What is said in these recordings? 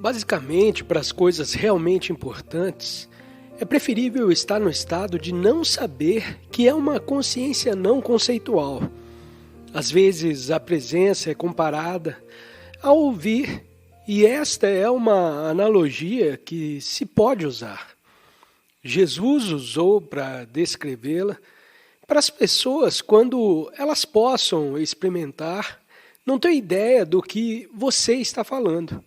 Basicamente, para as coisas realmente importantes, é preferível estar no estado de não saber, que é uma consciência não conceitual. Às vezes, a presença é comparada ao ouvir, e esta é uma analogia que se pode usar. Jesus usou para descrevê-la para as pessoas quando elas possam experimentar, não ter ideia do que você está falando.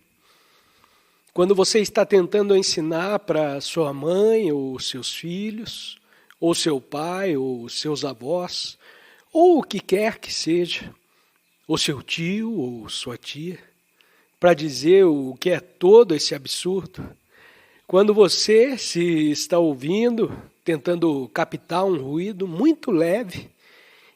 Quando você está tentando ensinar para sua mãe ou seus filhos, ou seu pai ou seus avós, ou o que quer que seja, ou seu tio ou sua tia, para dizer o que é todo esse absurdo, quando você se está ouvindo, tentando captar um ruído muito leve,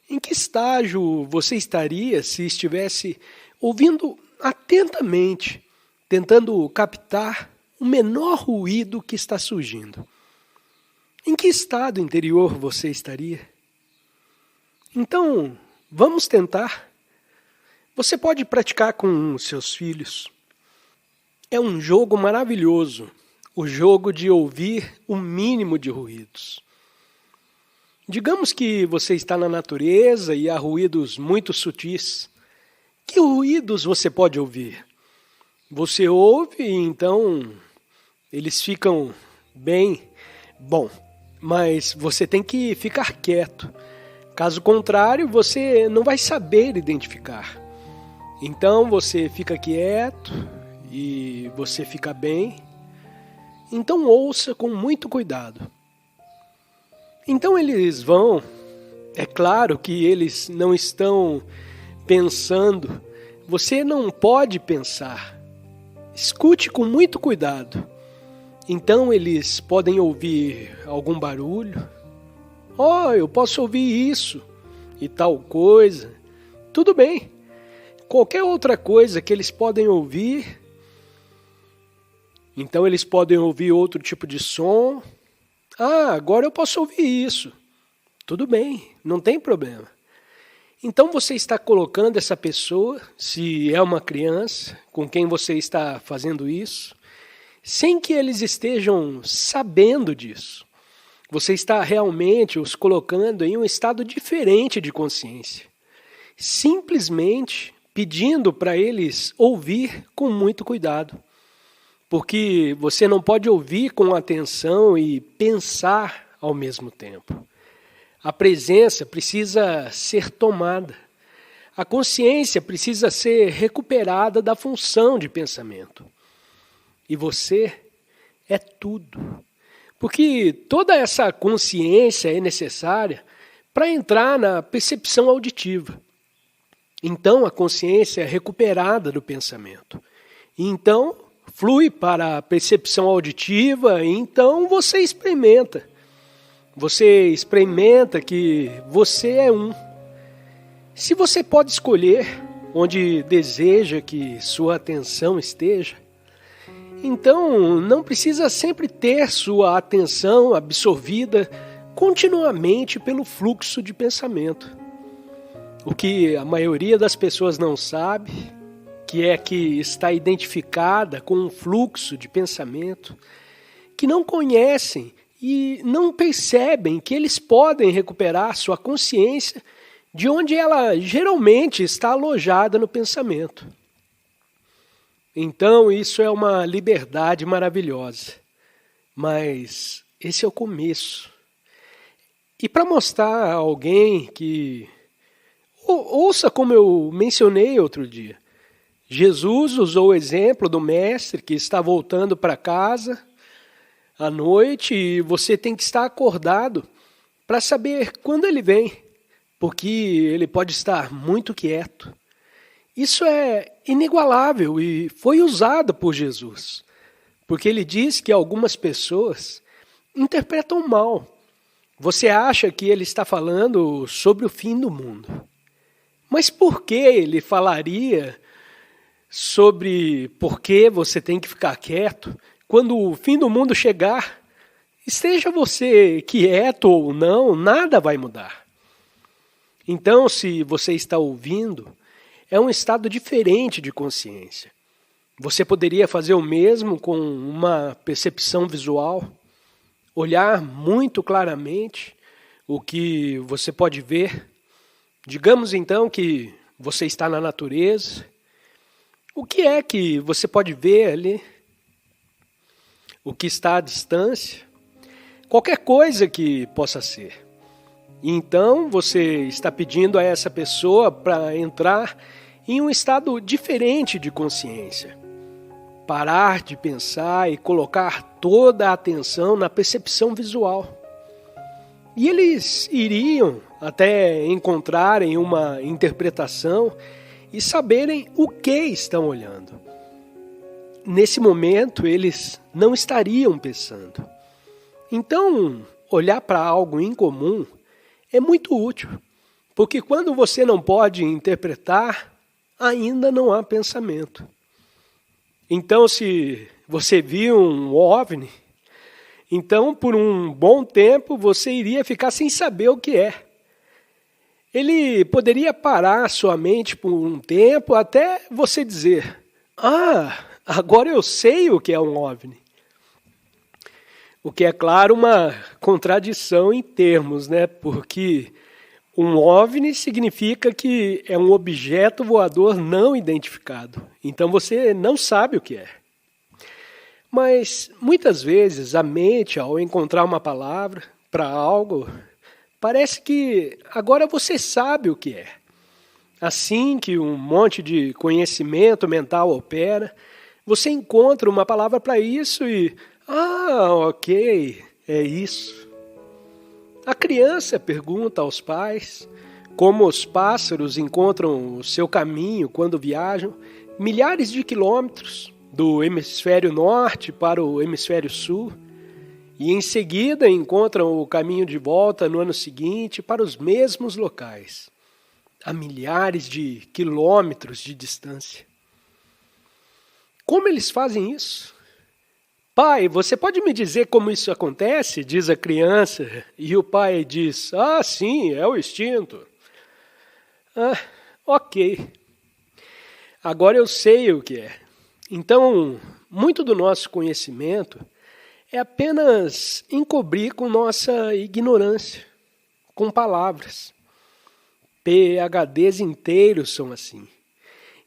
em que estágio você estaria se estivesse ouvindo atentamente, tentando captar o menor ruído que está surgindo? Em que estado interior você estaria? Então, vamos tentar. Você pode praticar com seus filhos. É um jogo maravilhoso, o jogo de ouvir o mínimo de ruídos. Digamos que você está na natureza e há ruídos muito sutis. Que ruídos você pode ouvir? Você ouve e então eles ficam bem bom, mas você tem que ficar quieto. Caso contrário, você não vai saber identificar. Então você fica quieto e você fica bem. Então ouça com muito cuidado. Então eles vão, é claro que eles não estão pensando, você não pode pensar. Escute com muito cuidado. Então eles podem ouvir algum barulho. Oh, eu posso ouvir isso e tal coisa. Tudo bem. Qualquer outra coisa que eles podem ouvir. Então eles podem ouvir outro tipo de som. Ah, agora eu posso ouvir isso. Tudo bem, não tem problema. Então você está colocando essa pessoa, se é uma criança, com quem você está fazendo isso, sem que eles estejam sabendo disso. Você está realmente os colocando em um estado diferente de consciência. Simplesmente pedindo para eles ouvir com muito cuidado. Porque você não pode ouvir com atenção e pensar ao mesmo tempo. A presença precisa ser tomada. A consciência precisa ser recuperada da função de pensamento. E você é tudo. Porque toda essa consciência é necessária para entrar na percepção auditiva. Então a consciência é recuperada do pensamento. E então flui para a percepção auditiva, e então você experimenta. Você experimenta que você é um. Se você pode escolher onde deseja que sua atenção esteja, então não precisa sempre ter sua atenção absorvida continuamente pelo fluxo de pensamento. O que a maioria das pessoas não sabe, que é que está identificada com um fluxo de pensamento, que não conhecem e não percebem que eles podem recuperar sua consciência de onde ela geralmente está alojada no pensamento. Então isso é uma liberdade maravilhosa, mas esse é o começo. E para mostrar a alguém que... Ouça como eu mencionei outro dia. Jesus usou o exemplo do mestre que está voltando para casa à noite e você tem que estar acordado para saber quando ele vem, porque ele pode estar muito quieto. Isso é inigualável e foi usado por Jesus, porque ele diz que algumas pessoas interpretam mal. Você acha que ele está falando sobre o fim do mundo. Mas por que ele falaria sobre por que você tem que ficar quieto quando o fim do mundo chegar? Esteja você quieto ou não, nada vai mudar. Então, se você está ouvindo, é um estado diferente de consciência. Você poderia fazer o mesmo com uma percepção visual, olhar muito claramente o que você pode ver. Digamos então que você está na natureza. O que é que você pode ver ali? O que está à distância? Qualquer coisa que possa ser. E então você está pedindo a essa pessoa para entrar em um estado diferente de consciência. Parar de pensar e colocar toda a atenção na percepção visual. E eles iriam até encontrarem uma interpretação e saberem o que estão olhando. Nesse momento, eles não estariam pensando. Então, olhar para algo incomum é muito útil, porque quando você não pode interpretar, ainda não há pensamento. Então, se você viu um OVNI, então, por um bom tempo, você iria ficar sem saber o que é. Ele poderia parar sua mente por um tempo até você dizer: "Ah, agora eu sei o que é um OVNI". O que é, claro, uma contradição em termos, né? Porque um OVNI significa que é um objeto voador não identificado. Então você não sabe o que é. Mas, muitas vezes, a mente, ao encontrar uma palavra para algo, parece que agora você sabe o que é. Assim que um monte de conhecimento mental opera, você encontra uma palavra para isso e... Ah, ok, é isso. A criança pergunta aos pais como os pássaros encontram o seu caminho quando viajam milhares de quilômetros do hemisfério norte para o hemisfério sul, e em seguida encontram o caminho de volta no ano seguinte para os mesmos locais, a milhares de quilômetros de distância. Como eles fazem isso? Pai, você pode me dizer como isso acontece? Diz a criança, e o pai diz: ah, sim, é o instinto. Ah, ok. Agora eu sei o que é. Então, muito do nosso conhecimento é apenas encobrir com nossa ignorância, com palavras. PhDs inteiros são assim.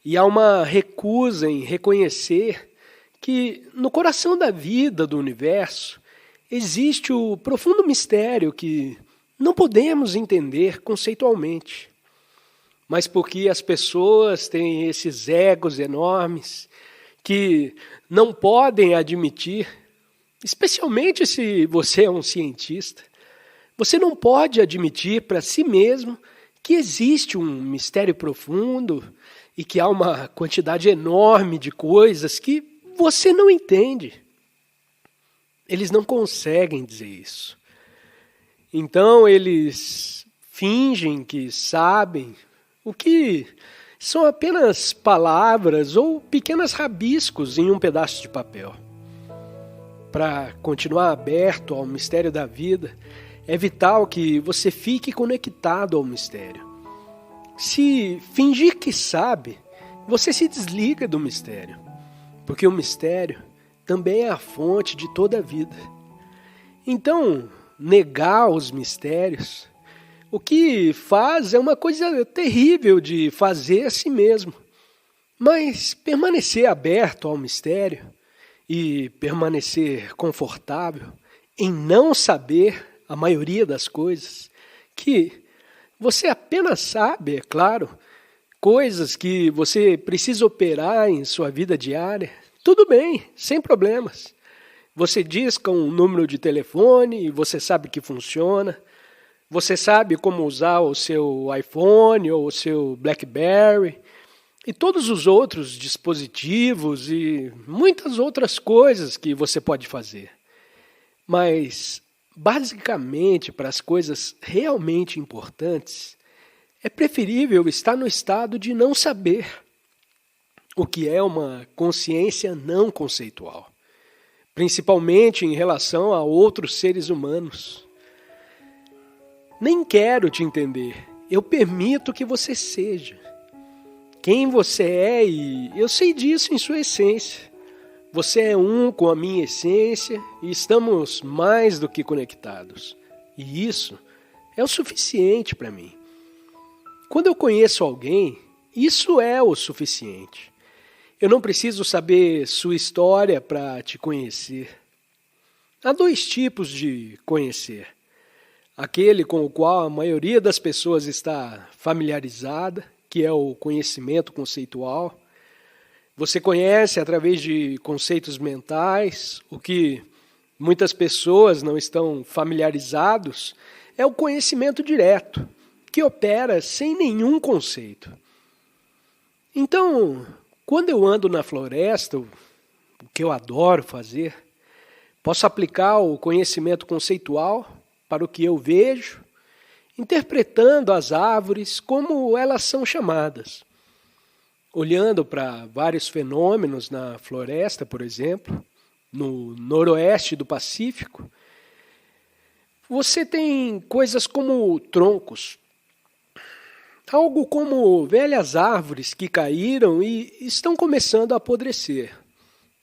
E há uma recusa em reconhecer que no coração da vida do universo existe o profundo mistério que não podemos entender conceitualmente. Mas porque as pessoas têm esses egos enormes que não podem admitir, especialmente se você é um cientista, você não pode admitir para si mesmo que existe um mistério profundo e que há uma quantidade enorme de coisas que você não entende. Eles não conseguem dizer isso. Então eles fingem que sabem, o que são apenas palavras ou pequenos rabiscos em um pedaço de papel. Para continuar aberto ao mistério da vida, é vital que você fique conectado ao mistério. Se fingir que sabe, você se desliga do mistério, porque o mistério também é a fonte de toda a vida. Então, negar os mistérios, o que faz é uma coisa terrível de fazer a si mesmo. Mas permanecer aberto ao mistério e permanecer confortável em não saber a maioria das coisas, que você apenas sabe, é claro, coisas que você precisa operar em sua vida diária, tudo bem, sem problemas. Você disca um número de telefone e você sabe que funciona. Você sabe como usar o seu iPhone ou o seu BlackBerry e todos os outros dispositivos e muitas outras coisas que você pode fazer. Mas, basicamente, para as coisas realmente importantes, é preferível estar no estado de não saber, o que é uma consciência não conceitual, principalmente em relação a outros seres humanos. Nem quero te entender, eu permito que você seja. quem você é e eu sei disso em sua essência. Você é um com a minha essência e estamos mais do que conectados. E isso é o suficiente para mim. Quando eu conheço alguém, isso é o suficiente. Eu não preciso saber sua história para te conhecer. Há dois tipos de conhecer. Aquele com o qual a maioria das pessoas está familiarizada, que é o conhecimento conceitual. Você conhece através de conceitos mentais. O que muitas pessoas não estão familiarizados é o conhecimento direto, que opera sem nenhum conceito. Então, quando eu ando na floresta, o que eu adoro fazer, posso aplicar o conhecimento conceitual para o que eu vejo, interpretando as árvores como elas são chamadas. Olhando para vários fenômenos na floresta, por exemplo, no noroeste do Pacífico, você tem coisas como troncos, algo como velhas árvores que caíram e estão começando a apodrecer.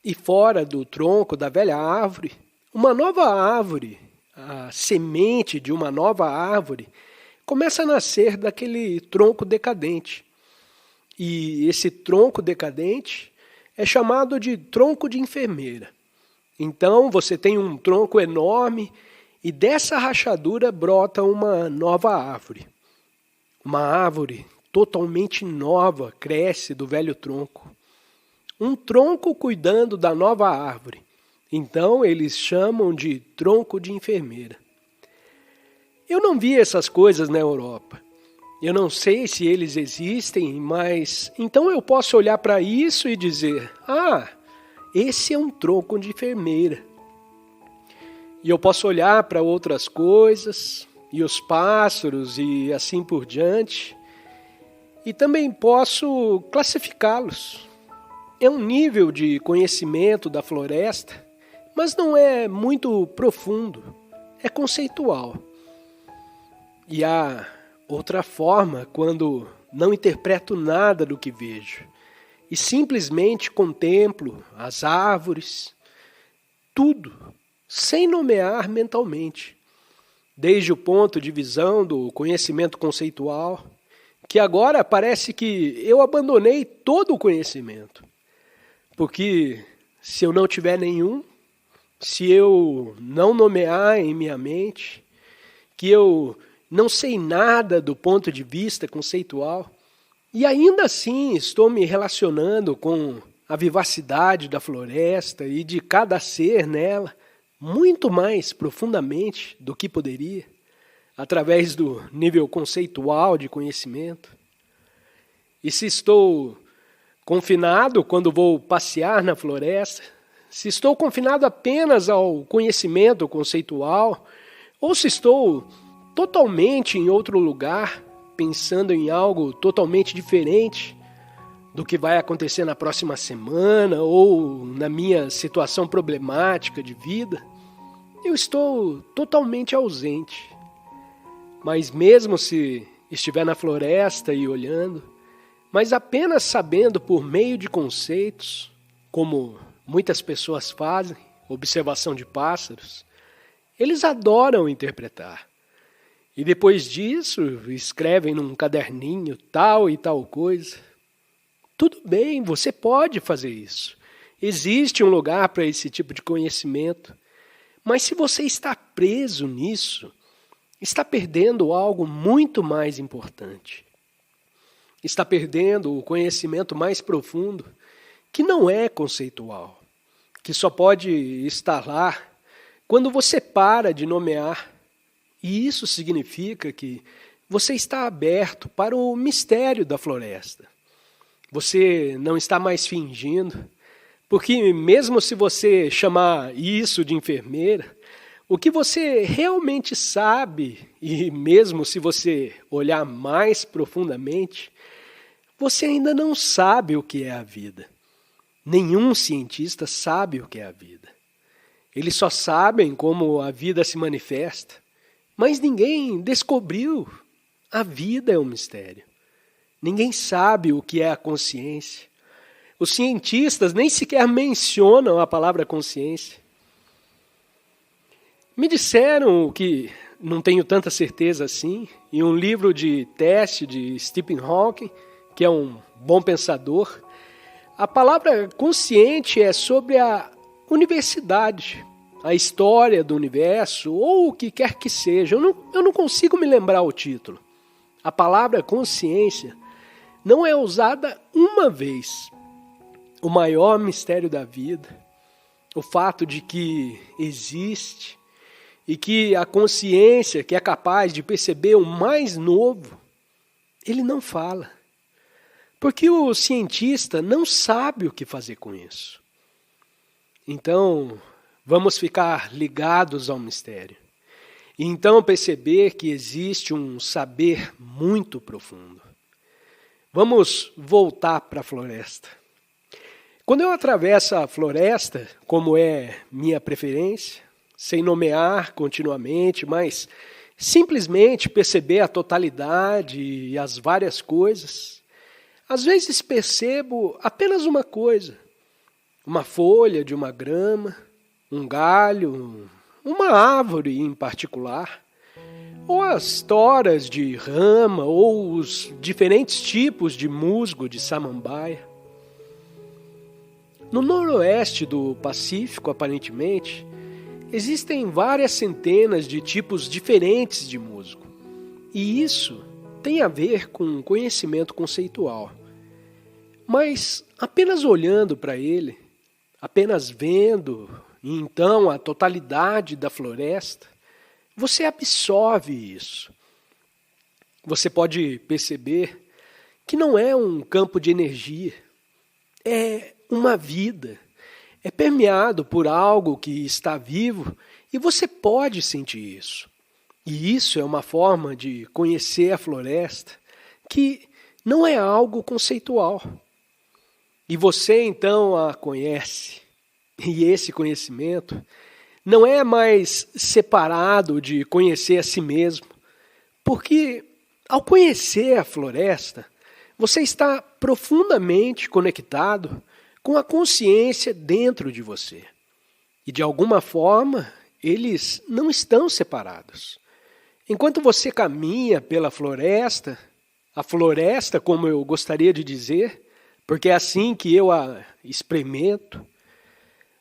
E fora do tronco da velha árvore, uma nova árvore, a semente de uma nova árvore, começa a nascer daquele tronco decadente. E esse tronco decadente é chamado de tronco de enfermeira. Então você tem um tronco enorme e dessa rachadura brota uma nova árvore. Uma árvore totalmente nova cresce do velho tronco. Um tronco cuidando da nova árvore. Então eles chamam de tronco de enfermeira. Eu não vi essas coisas na Europa. Eu não sei se eles existem, mas então eu posso olhar para isso e dizer: esse é um tronco de enfermeira. E eu posso olhar para outras coisas, e os pássaros e assim por diante, e também posso classificá-los. É um nível de conhecimento da floresta, mas não é muito profundo, é conceitual. E há outra forma quando não interpreto nada do que vejo e simplesmente contemplo as árvores, tudo, sem nomear mentalmente. Desde o ponto de visão do conhecimento conceitual, que agora parece que eu abandonei todo o conhecimento. Porque se eu não tiver nenhum, se eu não nomear em minha mente, que eu não sei nada do ponto de vista conceitual, e ainda assim estou me relacionando com a vivacidade da floresta e de cada ser nela, muito mais profundamente do que poderia, através do nível conceitual de conhecimento. E se estou confinado quando vou passear na floresta, se estou confinado apenas ao conhecimento conceitual, ou se estou totalmente em outro lugar, pensando em algo totalmente diferente do que vai acontecer na próxima semana ou na minha situação problemática de vida, eu estou totalmente ausente. Mas mesmo se estiver na floresta e olhando, mas apenas sabendo por meio de conceitos, como muitas pessoas fazem, observação de pássaros, eles adoram interpretar. E depois disso, escrevem num caderninho tal e tal coisa. Tudo bem, você pode fazer isso. Existe um lugar para esse tipo de conhecimento. Mas se você está preso nisso, está perdendo algo muito mais importante. Está perdendo o conhecimento mais profundo, que não é conceitual, que só pode estar lá quando você para de nomear. E isso significa que você está aberto para o mistério da floresta. Você não está mais fingindo, porque mesmo se você chamar isso de enfermeira, o que você realmente sabe, e mesmo se você olhar mais profundamente, você ainda não sabe o que é a vida. Nenhum cientista sabe o que é a vida. Eles só sabem como a vida se manifesta, mas ninguém descobriu. A vida é um mistério. Ninguém sabe o que é a consciência. Os cientistas nem sequer mencionam a palavra consciência. Me disseram que, não tenho tanta certeza assim, em um livro de teste de Stephen Hawking, que é um bom pensador, a palavra consciente é sobre a universidade, a história do universo, ou o que quer que seja. Eu não consigo me lembrar o título. A palavra consciência não é usada uma vez. O maior mistério da vida, o fato de que existe e que a consciência que é capaz de perceber o mais novo, ele não fala. Porque o cientista não sabe o que fazer com isso. Então, vamos ficar ligados ao mistério. E então perceber que existe um saber muito profundo. Vamos voltar para a floresta. Quando eu atravesso a floresta, como é minha preferência, sem nomear continuamente, mas simplesmente perceber a totalidade e as várias coisas, às vezes percebo apenas uma coisa, uma folha de uma grama, um galho, uma árvore em particular, ou as toras de rama, ou os diferentes tipos de musgo de samambaia. No noroeste do Pacífico, aparentemente, existem várias centenas de tipos diferentes de musgo. E isso tem a ver com conhecimento conceitual. Mas apenas olhando para ele, apenas vendo, e então a totalidade da floresta, você absorve isso. Você pode perceber que não é um campo de energia, é uma vida, é permeado por algo que está vivo e você pode sentir isso. E isso é uma forma de conhecer a floresta que não é algo conceitual. E você então a conhece. E esse conhecimento não é mais separado de conhecer a si mesmo, porque ao conhecer a floresta, você está profundamente conectado com a consciência dentro de você. E de alguma forma, eles não estão separados. Enquanto você caminha pela floresta, a floresta, como eu gostaria de dizer, porque é assim que eu a experimento,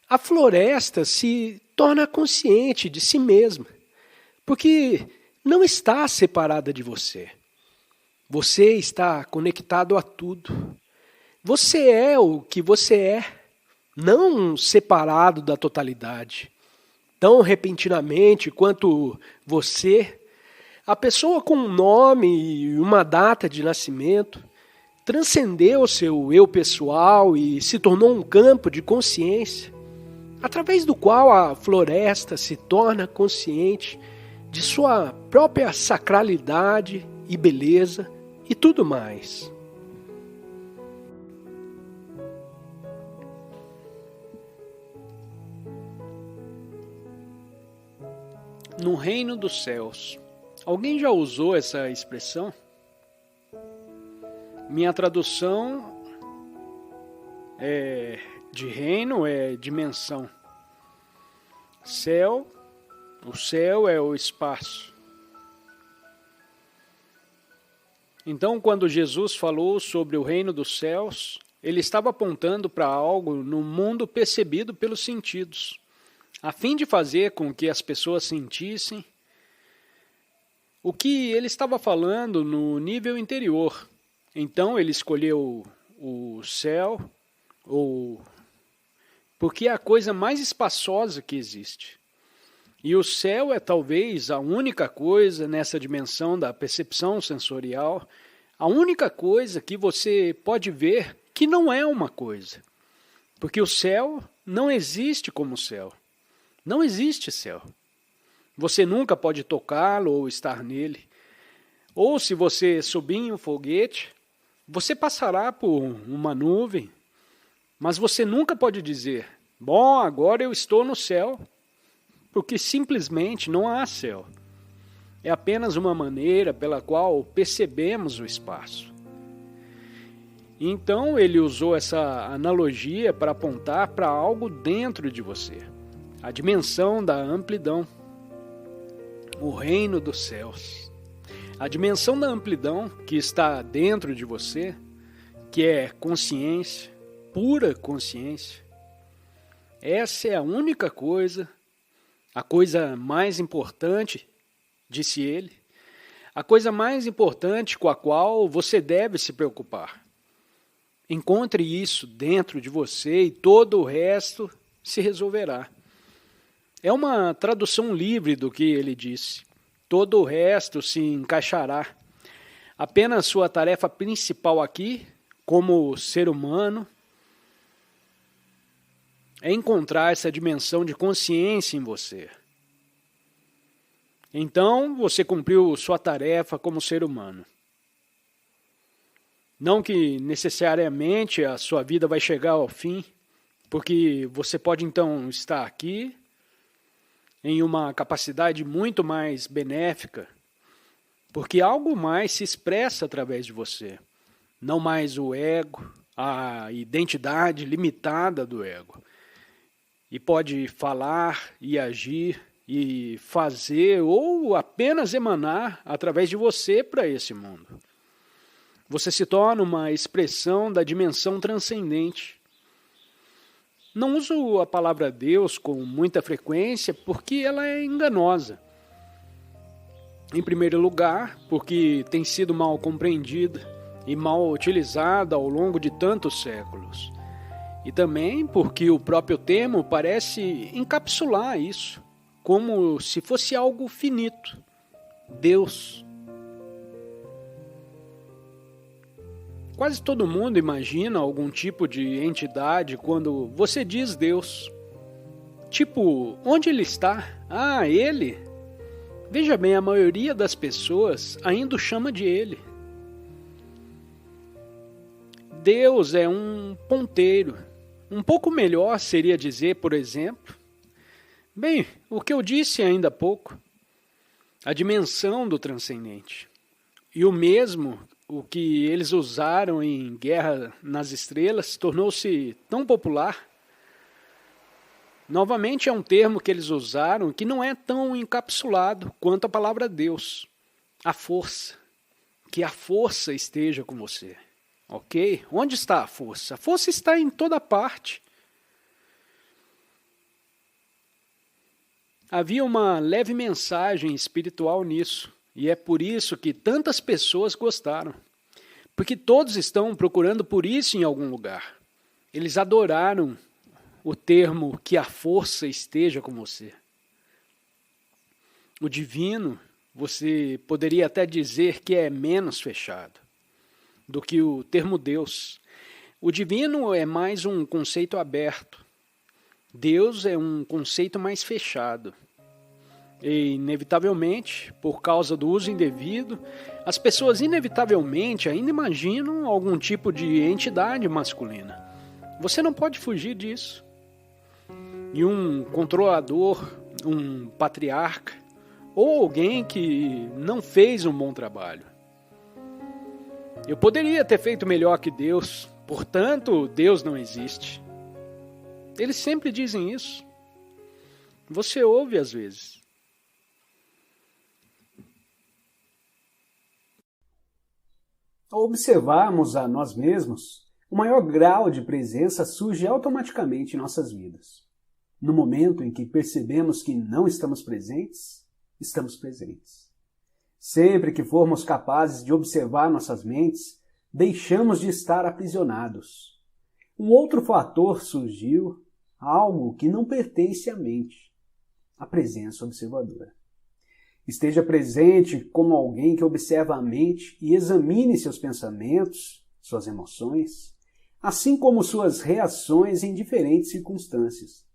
a floresta se torna consciente de si mesma, porque não está separada de você. Você está conectado a tudo. Você é o que você é, não separado da totalidade. Tão repentinamente quanto você, a pessoa com um nome e uma data de nascimento transcendeu seu eu pessoal e se tornou um campo de consciência, através do qual a floresta se torna consciente de sua própria sacralidade e beleza e tudo mais. No reino dos céus. Alguém já usou essa expressão? Minha tradução de reino é dimensão. Céu, o céu é o espaço. Então, quando Jesus falou sobre o reino dos céus, ele estava apontando para algo no mundo percebido pelos sentidos, a fim de fazer com que as pessoas sentissem o que ele estava falando no nível interior. Então ele escolheu o céu, porque é a coisa mais espaçosa que existe. E o céu é talvez a única coisa nessa dimensão da percepção sensorial, a única coisa que você pode ver que não é uma coisa. Porque o céu não existe como céu. Não existe céu. Você nunca pode tocá-lo ou estar nele. Ou se você subir em um foguete, você passará por uma nuvem, mas você nunca pode dizer, bom, agora eu estou no céu, porque simplesmente não há céu. É apenas uma maneira pela qual percebemos o espaço. Então ele usou essa analogia para apontar para algo dentro de você, a dimensão da amplidão, o reino dos céus. A dimensão da amplidão que está dentro de você, que é consciência, pura consciência. Essa é a única coisa, a coisa mais importante, disse ele, a coisa mais importante com a qual você deve se preocupar. Encontre isso dentro de você e todo o resto se resolverá. É uma tradução livre do que ele disse. Todo o resto se encaixará. Apenas sua tarefa principal aqui, como ser humano, é encontrar essa dimensão de consciência em você. Então, você cumpriu sua tarefa como ser humano. Não que necessariamente a sua vida vai chegar ao fim, porque você pode então estar aqui em uma capacidade muito mais benéfica, porque algo mais se expressa através de você, não mais o ego, a identidade limitada do ego. E pode falar e agir e fazer ou apenas emanar através de você para esse mundo. Você se torna uma expressão da dimensão transcendente. Não uso a palavra Deus com muita frequência porque ela é enganosa. Em primeiro lugar, porque tem sido mal compreendida e mal utilizada ao longo de tantos séculos. E também porque o próprio termo parece encapsular isso, como se fosse algo finito. Deus. Quase todo mundo imagina algum tipo de entidade quando você diz Deus. Tipo, onde ele está? Ah, ele? Veja bem, a maioria das pessoas ainda o chama de ele. Deus é um ponteiro. Um pouco melhor seria dizer, por exemplo, bem, o que eu disse ainda há pouco, a dimensão do transcendente. E o mesmo, o que eles usaram em Guerra nas Estrelas, tornou-se tão popular. Novamente é um termo que eles usaram que não é tão encapsulado quanto a palavra Deus. A força. Que a força esteja com você. Ok? Onde está a força? A força está em toda parte. Havia uma leve mensagem espiritual nisso, e é por isso que tantas pessoas gostaram. Porque todos estão procurando por isso em algum lugar. Eles adoraram o termo que a força esteja com você. O divino, você poderia até dizer que é menos fechado do que o termo Deus. O divino é mais um conceito aberto. Deus é um conceito mais fechado. E, inevitavelmente, por causa do uso indevido, as pessoas inevitavelmente ainda imaginam algum tipo de entidade masculina. Você não pode fugir disso. E um controlador, um patriarca, ou alguém que não fez um bom trabalho. Eu poderia ter feito melhor que Deus, portanto, Deus não existe. Eles sempre dizem isso. Você ouve às vezes. Ao observarmos a nós mesmos, o maior grau de presença surge automaticamente em nossas vidas. No momento em que percebemos que não estamos presentes, estamos presentes. Sempre que formos capazes de observar nossas mentes, deixamos de estar aprisionados. Um outro fator surgiu, algo que não pertence à mente, a presença observadora. Esteja presente como alguém que observa a mente e examine seus pensamentos, suas emoções, assim como suas reações em diferentes circunstâncias.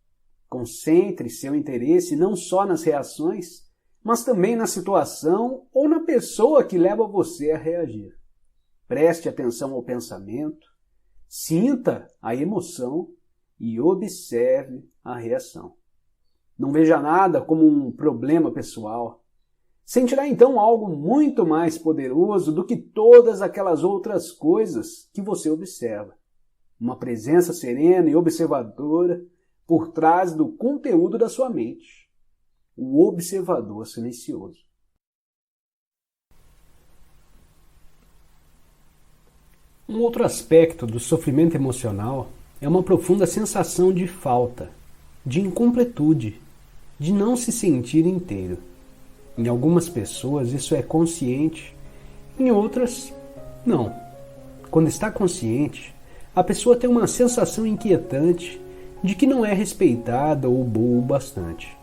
Concentre seu interesse não só nas reações, mas também na situação ou na pessoa que leva você a reagir. Preste atenção ao pensamento, sinta a emoção e observe a reação. Não veja nada como um problema pessoal. Sentirá então algo muito mais poderoso do que todas aquelas outras coisas que você observa. Uma presença serena e observadora por trás do conteúdo da sua mente. O observador silencioso. Um outro aspecto do sofrimento emocional é uma profunda sensação de falta, de incompletude, de não se sentir inteiro. Em algumas pessoas isso é consciente, em outras, não. Quando está consciente, a pessoa tem uma sensação inquietante de que não é respeitada ou boa o bastante.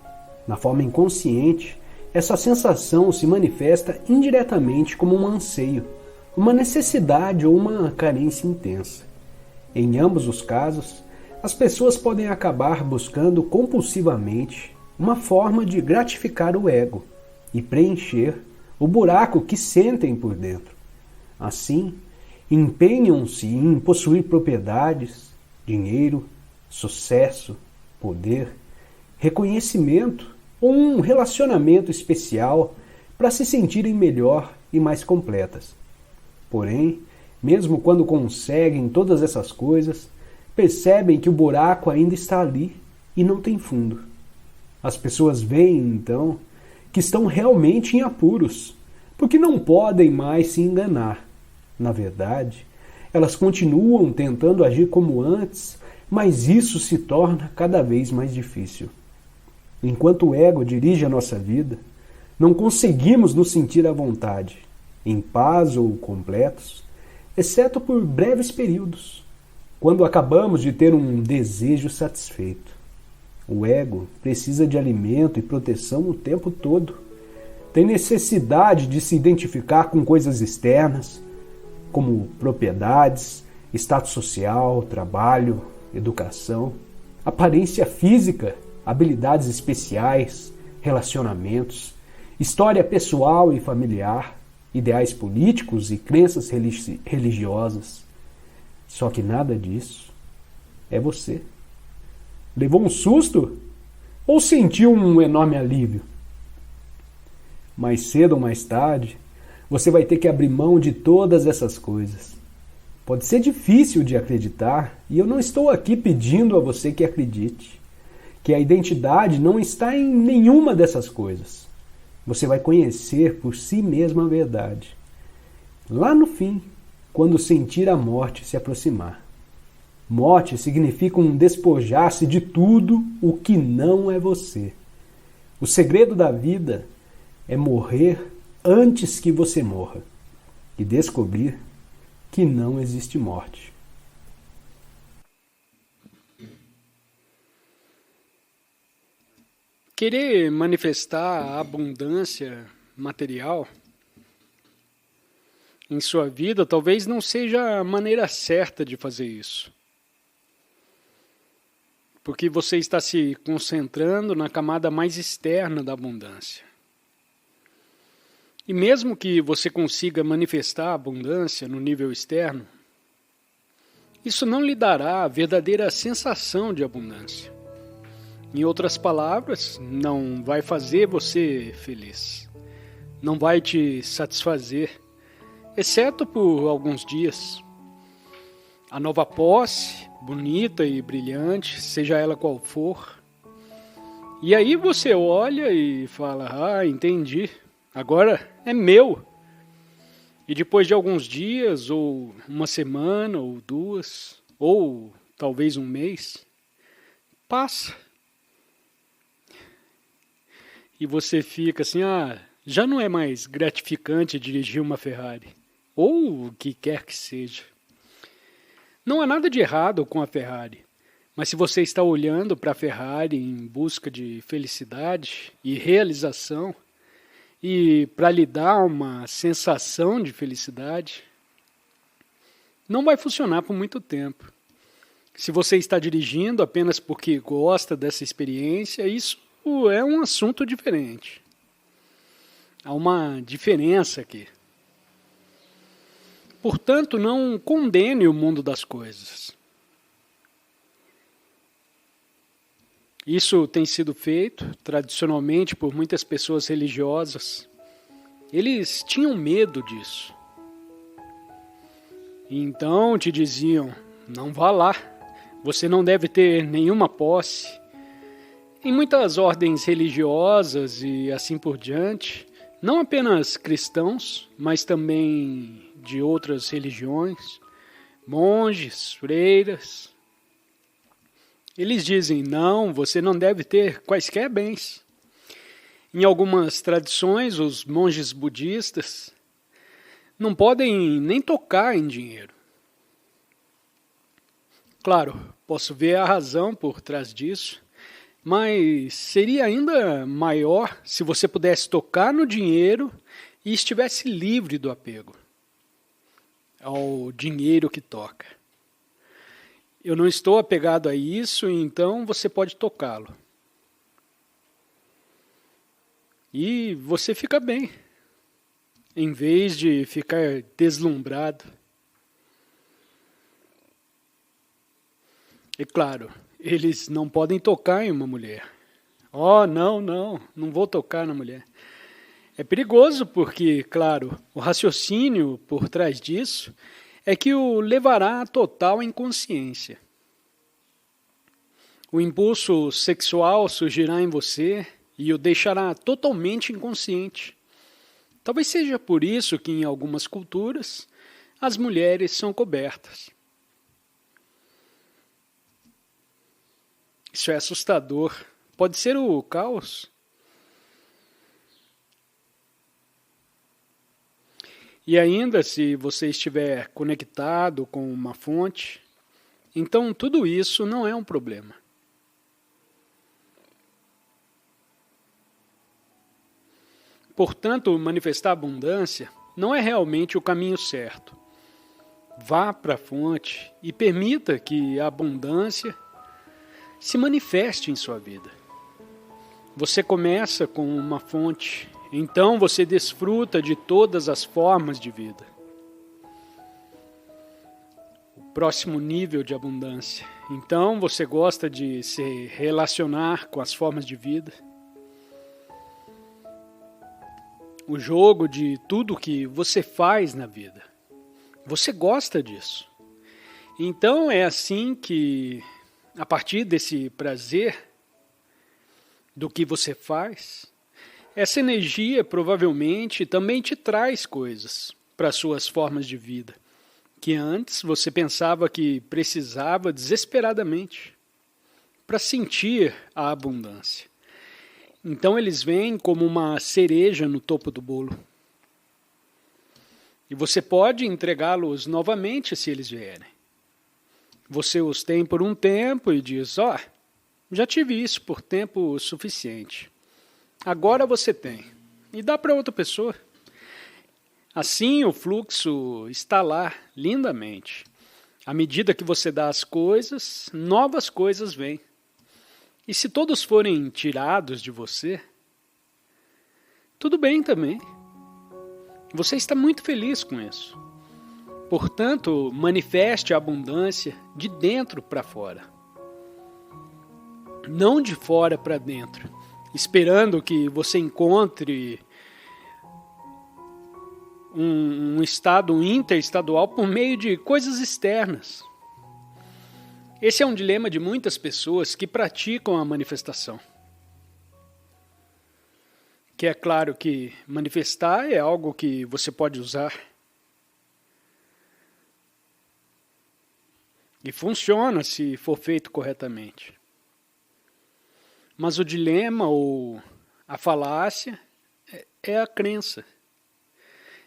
Na forma inconsciente, essa sensação se manifesta indiretamente como um anseio, uma necessidade ou uma carência intensa. Em ambos os casos, as pessoas podem acabar buscando compulsivamente uma forma de gratificar o ego e preencher o buraco que sentem por dentro. Assim, empenham-se em possuir propriedades, dinheiro, sucesso, poder, reconhecimento ou um relacionamento especial para se sentirem melhor e mais completas. Porém, mesmo quando conseguem todas essas coisas, percebem que o buraco ainda está ali e não tem fundo. As pessoas veem, então, que estão realmente em apuros, porque não podem mais se enganar. Na verdade, elas continuam tentando agir como antes, mas isso se torna cada vez mais difícil. Enquanto o ego dirige a nossa vida, não conseguimos nos sentir à vontade, em paz ou completos, exceto por breves períodos, quando acabamos de ter um desejo satisfeito. O ego precisa de alimento e proteção o tempo todo. Tem necessidade de se identificar com coisas externas, como propriedades, status social, trabalho, educação, aparência física, habilidades especiais, relacionamentos, história pessoal e familiar, ideais políticos e crenças religiosas. Só que nada disso é você. Levou um susto? Ou sentiu um enorme alívio? Mais cedo ou mais tarde, você vai ter que abrir mão de todas essas coisas. Pode ser difícil de acreditar, e eu não estou aqui pedindo a você que acredite, que a identidade não está em nenhuma dessas coisas. Você vai conhecer por si mesmo a verdade. Lá no fim, quando sentir a morte se aproximar. Morte significa um despojar-se de tudo o que não é você. O segredo da vida é morrer antes que você morra e descobrir que não existe morte. Querer manifestar a abundância material em sua vida talvez não seja a maneira certa de fazer isso. Porque você está se concentrando na camada mais externa da abundância. E mesmo que você consiga manifestar a abundância no nível externo, isso não lhe dará a verdadeira sensação de abundância. Em outras palavras, não vai fazer você feliz. Não vai te satisfazer, exceto por alguns dias. A nova posse, bonita e brilhante, seja ela qual for. E aí você olha e fala, entendi, agora é meu. E depois de alguns dias, ou uma semana, ou duas, ou talvez um mês, passa. E você fica assim, já não é mais gratificante dirigir uma Ferrari, ou o que quer que seja. Não há nada de errado com a Ferrari, mas se você está olhando para a Ferrari em busca de felicidade e realização, e para lhe dar uma sensação de felicidade, não vai funcionar por muito tempo. Se você está dirigindo apenas porque gosta dessa experiência, isso é um assunto diferente. Há uma diferença aqui. Portanto, não condene o mundo das coisas. Isso tem sido feito tradicionalmente por muitas pessoas religiosas Eles tinham medo disso. Então te diziam, não vá lá, você não deve ter nenhuma posse. Em muitas ordens religiosas e assim por diante, não apenas cristãos, mas também de outras religiões, monges, freiras, eles dizem, não, você não deve ter quaisquer bens. Em algumas tradições, os monges budistas não podem nem tocar em dinheiro. Claro, posso ver a razão por trás disso, mas seria ainda maior se você pudesse tocar no dinheiro e estivesse livre do apego ao dinheiro que toca. Eu não estou apegado a isso, então você pode tocá-lo. E você fica bem, em vez de ficar deslumbrado. E claro, eles não podem tocar em uma mulher. Oh, não vou tocar na mulher. É perigoso porque, claro, o raciocínio por trás disso é que o levará à total inconsciência. O impulso sexual surgirá em você e o deixará totalmente inconsciente. Talvez seja por isso que em algumas culturas as mulheres são cobertas. Isso é assustador. Pode ser o caos. E ainda, se você estiver conectado com uma fonte, então tudo isso não é um problema. Portanto, manifestar abundância não é realmente o caminho certo. Vá para a fonte e permita que a abundância se manifeste em sua vida. Você começa com uma fonte, então você desfruta de todas as formas de vida. O próximo nível de abundância. Então você gosta de se relacionar com as formas de vida. O jogo de tudo que você faz na vida. Você gosta disso. Então é assim que, a partir desse prazer do que você faz, essa energia provavelmente também te traz coisas para as suas formas de vida, que antes você pensava que precisava desesperadamente para sentir a abundância. Então eles vêm como uma cereja no topo do bolo. E você pode entregá-los novamente se eles vierem. Você os tem por um tempo e diz, já tive isso por tempo suficiente. Agora você tem. E dá para outra pessoa. Assim o fluxo está lá lindamente. À medida que você dá as coisas, novas coisas vêm. E se todos forem tirados de você, tudo bem também. Você está muito feliz com isso. Portanto, manifeste a abundância de dentro para fora. Não de fora para dentro, esperando que você encontre um estado interestadual por meio de coisas externas. Esse é um dilema de muitas pessoas que praticam a manifestação. Que é claro que manifestar é algo que você pode usar. E funciona se for feito corretamente. Mas o dilema ou a falácia é a crença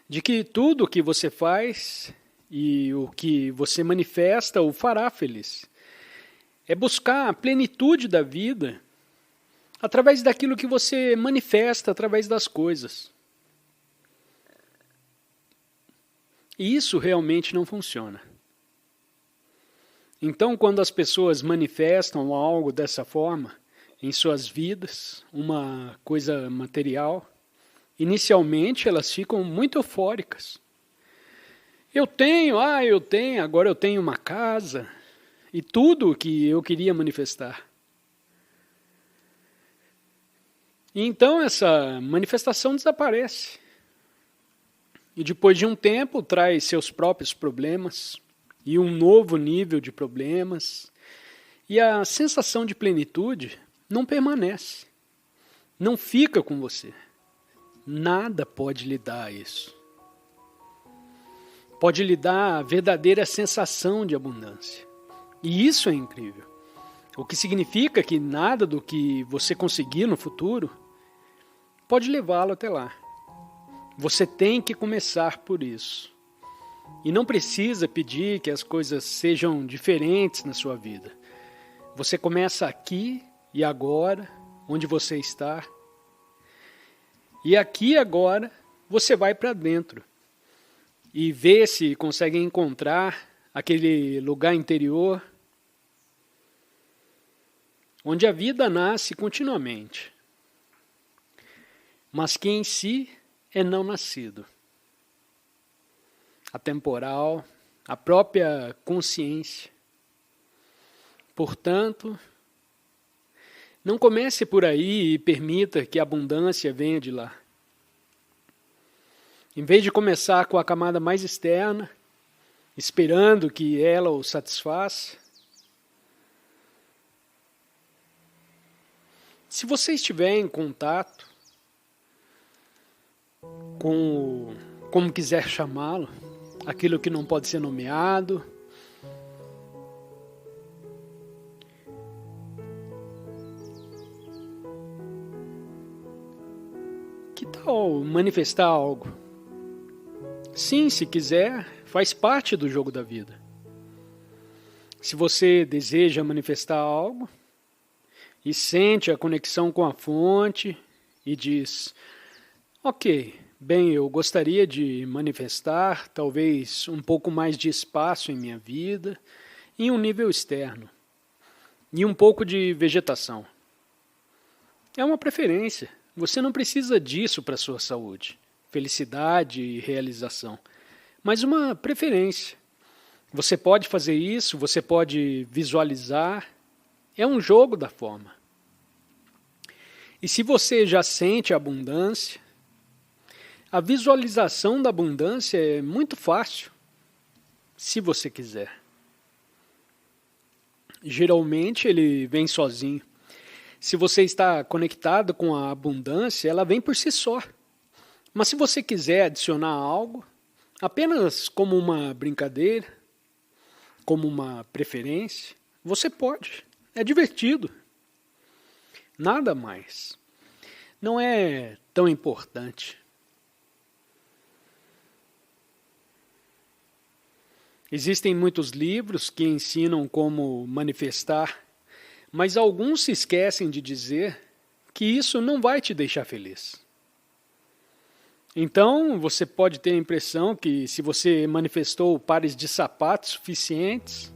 de que tudo o que você faz e o que você manifesta o fará feliz. É buscar a plenitude da vida através daquilo que você manifesta, através das coisas. E isso realmente não funciona. Então, quando as pessoas manifestam algo dessa forma em suas vidas, uma coisa material, inicialmente elas ficam muito eufóricas. Eu tenho, agora eu tenho uma casa e tudo o que eu queria manifestar. E então essa manifestação desaparece. E depois de um tempo traz seus próprios problemas e um novo nível de problemas. E a sensação de plenitude não permanece, não fica com você. Nada pode lhe dar isso. Pode lhe dar a verdadeira sensação de abundância. E isso é incrível. O que significa que nada do que você conseguir no futuro pode levá-lo até lá. Você tem que começar por isso. E não precisa pedir que as coisas sejam diferentes na sua vida. Você começa aqui e agora, onde você está. E aqui e agora, você vai para dentro. E vê se consegue encontrar aquele lugar interior onde a vida nasce continuamente, mas que em si é não nascido. Atemporal, a própria consciência. Portanto, não comece por aí e permita que a abundância venha de lá. Em vez de começar com a camada mais externa, esperando que ela o satisfaça, se você estiver em contato com, como quiser chamá-lo, aquilo que não pode ser nomeado, que tal manifestar algo? Sim, se quiser, faz parte do jogo da vida. Se você deseja manifestar algo e sente a conexão com a fonte e diz: ok, bem, eu gostaria de manifestar talvez um pouco mais de espaço em minha vida, em um nível externo, e um pouco de vegetação. É uma preferência. Você não precisa disso para a sua saúde, felicidade e realização, mas uma preferência. Você pode fazer isso, você pode visualizar. É um jogo da forma. E se você já sente a abundância, a visualização da abundância é muito fácil, se você quiser. Geralmente ele vem sozinho. Se você está conectado com a abundância, ela vem por si só. Mas se você quiser adicionar algo, apenas como uma brincadeira, como uma preferência, você pode. É divertido. Nada mais. Não é tão importante. Existem muitos livros que ensinam como manifestar, mas alguns se esquecem de dizer que isso não vai te deixar feliz. Então, você pode ter a impressão que se você manifestou pares de sapatos suficientes,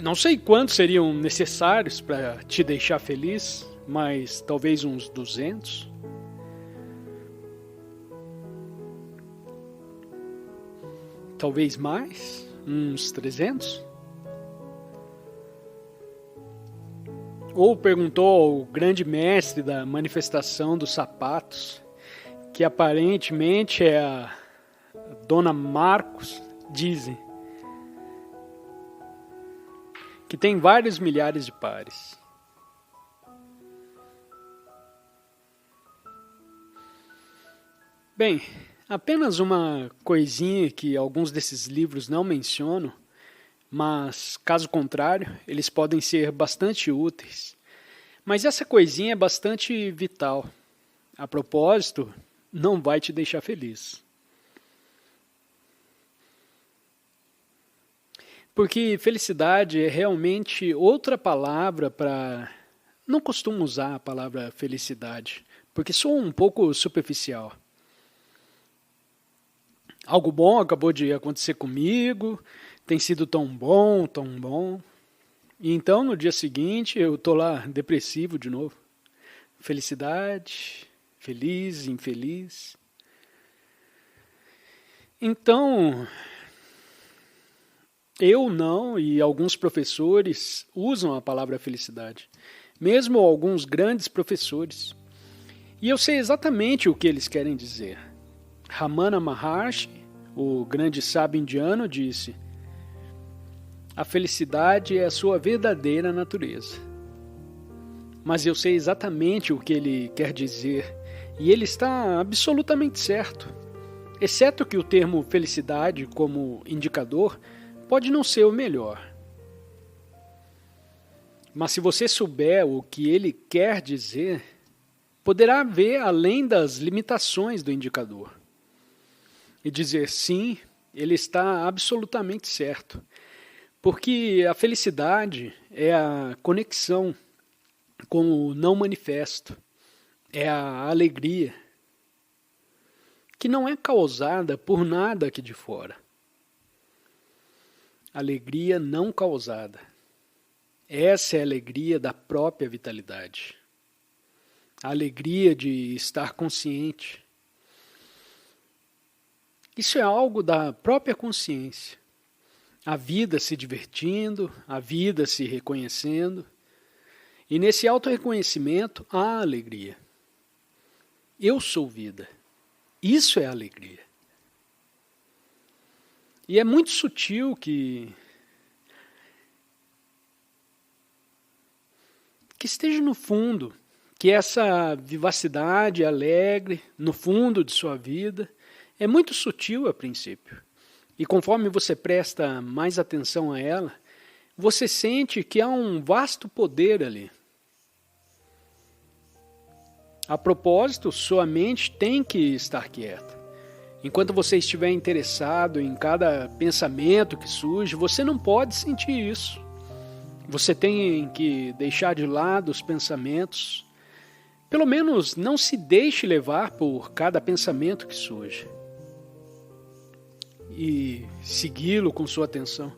não sei quantos seriam necessários para te deixar feliz, mas talvez uns 200. Talvez mais, uns 300. Ou perguntou ao grande mestre da manifestação dos sapatos, que aparentemente é a Dona Marcos, dizem, que tem vários milhares de pares. Bem, apenas uma coisinha que alguns desses livros não mencionam, mas, caso contrário, eles podem ser bastante úteis. Mas essa coisinha é bastante vital. A propósito, não vai te deixar feliz. Porque felicidade é realmente outra palavra para... Não costumo usar a palavra felicidade, porque sou um pouco superficial. Algo bom acabou de acontecer comigo, tem sido tão bom, tão bom. E então, no dia seguinte, eu estou lá depressivo de novo. Felicidade, feliz, infeliz. Então, eu não, e alguns professores usam a palavra felicidade. Mesmo alguns grandes professores. E eu sei exatamente o que eles querem dizer. Ramana Maharshi, o grande sábio indiano, disse: a felicidade é a sua verdadeira natureza. Mas eu sei exatamente o que ele quer dizer, e ele está absolutamente certo. Exceto que o termo felicidade, como indicador, pode não ser o melhor. Mas se você souber o que ele quer dizer, poderá ver além das limitações do indicador. E dizer sim, ele está absolutamente certo. Porque a felicidade é a conexão com o não manifesto, é a alegria, que não é causada por nada aqui de fora. Alegria não causada. Essa é a alegria da própria vitalidade. A alegria de estar consciente. Isso é algo da própria consciência. A vida se divertindo, a vida se reconhecendo. E nesse auto-reconhecimento há alegria. Eu sou vida. Isso é alegria. E é muito sutil que esteja no fundo, que essa vivacidade alegre no fundo de sua vida é muito sutil a princípio. E conforme você presta mais atenção a ela, você sente que há um vasto poder ali. A propósito, sua mente tem que estar quieta. Enquanto você estiver interessado em cada pensamento que surge, você não pode sentir isso. Você tem que deixar de lado os pensamentos. Pelo menos não se deixe levar por cada pensamento que surge. E segui-lo com sua atenção.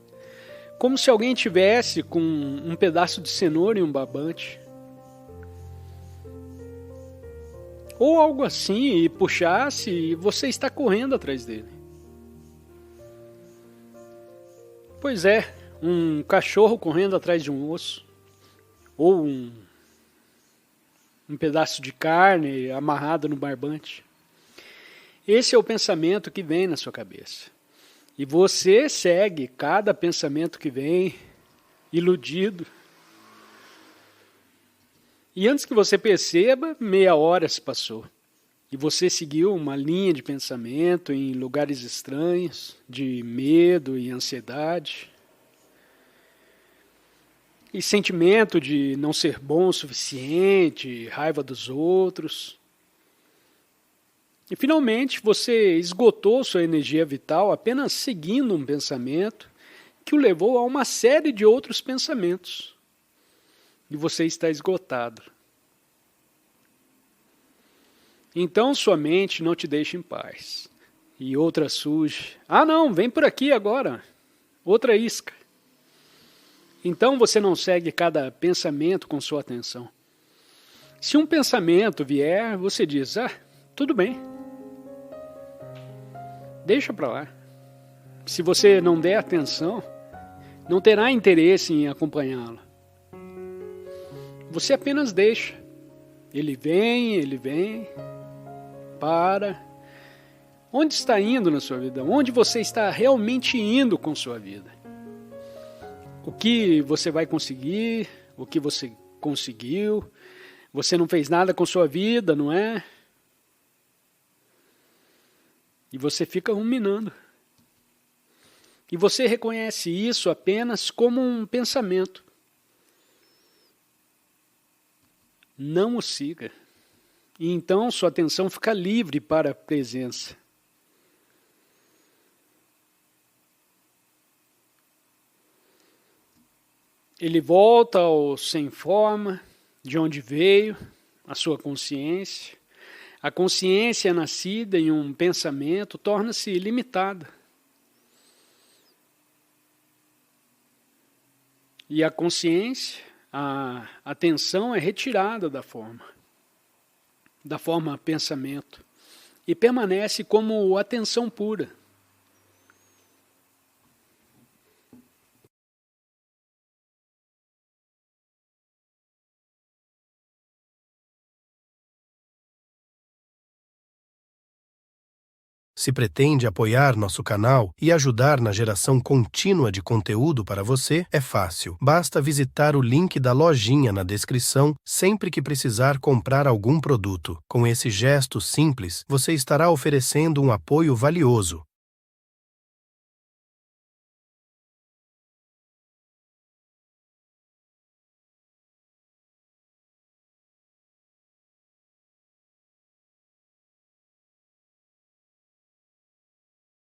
Como se alguém tivesse com um pedaço de cenoura e um barbante. Ou algo assim, e puxasse, e você está correndo atrás dele. Pois é, um cachorro correndo atrás de um osso. Ou um pedaço de carne amarrado no barbante. Esse é o pensamento que vem na sua cabeça. E você segue cada pensamento que vem, iludido. E antes que você perceba, meia hora se passou. E você seguiu uma linha de pensamento em lugares estranhos, de medo e ansiedade. E sentimento de não ser bom o suficiente, raiva dos outros. E finalmente você esgotou sua energia vital apenas seguindo um pensamento que o levou a uma série de outros pensamentos. E você está esgotado. Então sua mente não te deixa em paz. E outra surge. Ah não, vem por aqui agora. Outra isca. Então você não segue cada pensamento com sua atenção. Se um pensamento vier, você diz, tudo bem. Deixa para lá. Se você não der atenção, não terá interesse em acompanhá-lo. Você apenas deixa. Ele vem, para. Onde está indo na sua vida? Onde você está realmente indo com sua vida? O que você vai conseguir? O que você conseguiu? Você não fez nada com sua vida, não é? E você fica ruminando. E você reconhece isso apenas como um pensamento. Não o siga. E então sua atenção fica livre para a presença. Ele volta ao sem forma, de onde veio, a sua consciência. A consciência nascida em um pensamento torna-se limitada. E a consciência, a atenção é retirada da forma pensamento, e permanece como atenção pura. Se pretende apoiar nosso canal e ajudar na geração contínua de conteúdo para você, é fácil. Basta visitar o link da lojinha na descrição sempre que precisar comprar algum produto. Com esse gesto simples, você estará oferecendo um apoio valioso